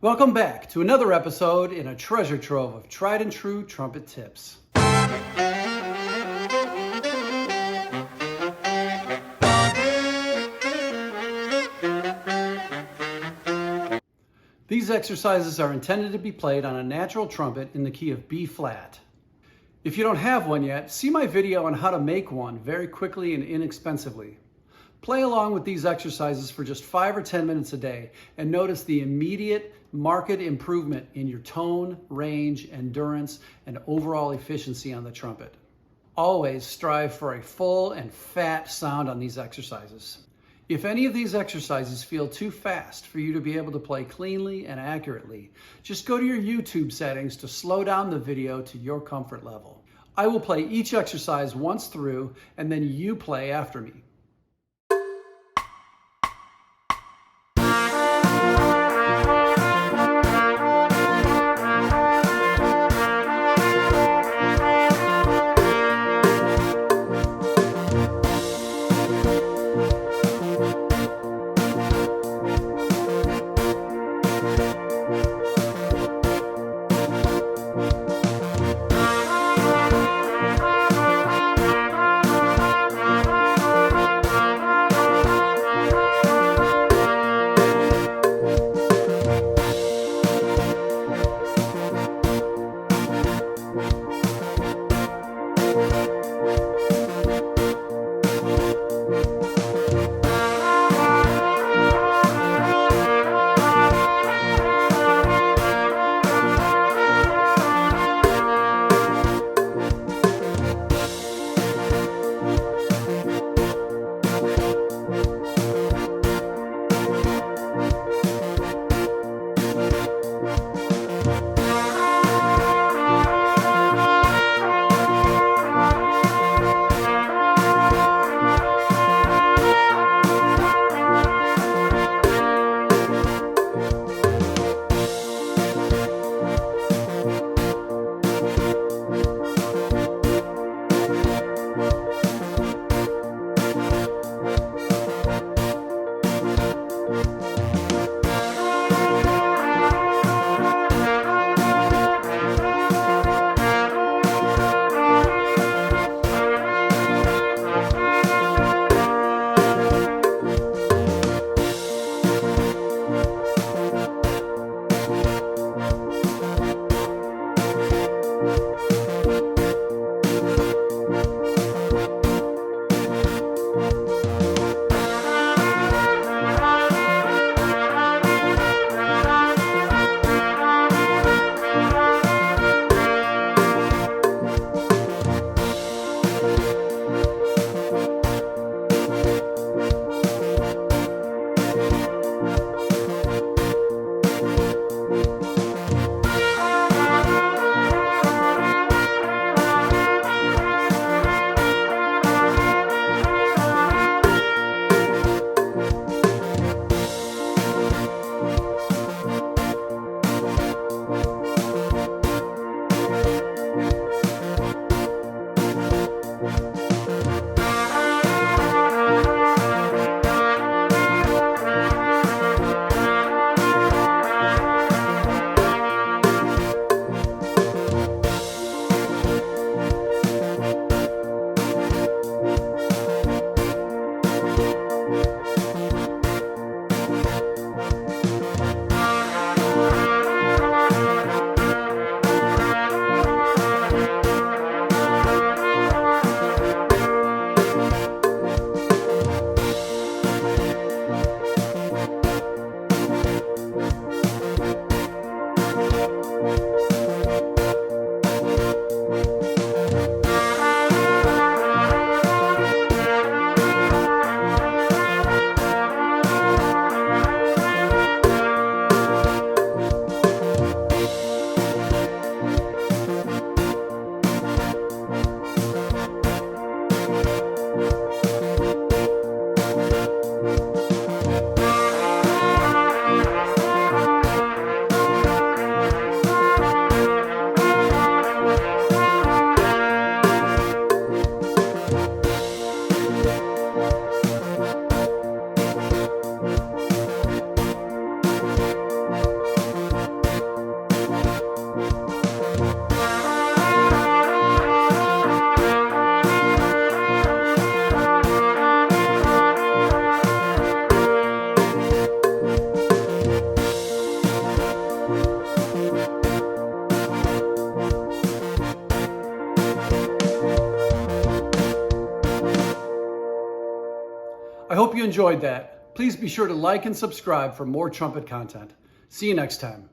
Welcome back to another episode in a treasure trove of tried and true trumpet tips. These exercises are intended to be played on a natural trumpet in the key of B flat. If you don't have one yet, see my video on how to make one very quickly and inexpensively. Play along with these exercises for just 5 or 10 minutes a day and notice the immediate marked improvement in your tone, range, endurance, and overall efficiency on the trumpet. Always strive for a full and fat sound on these exercises. If any of these exercises feel too fast for you to be able to play cleanly and accurately, just go to your YouTube settings to slow down the video to your comfort level. I will play each exercise once through and then you play after me. you enjoyed that. Please be sure to like and subscribe for more trumpet content. See you next time.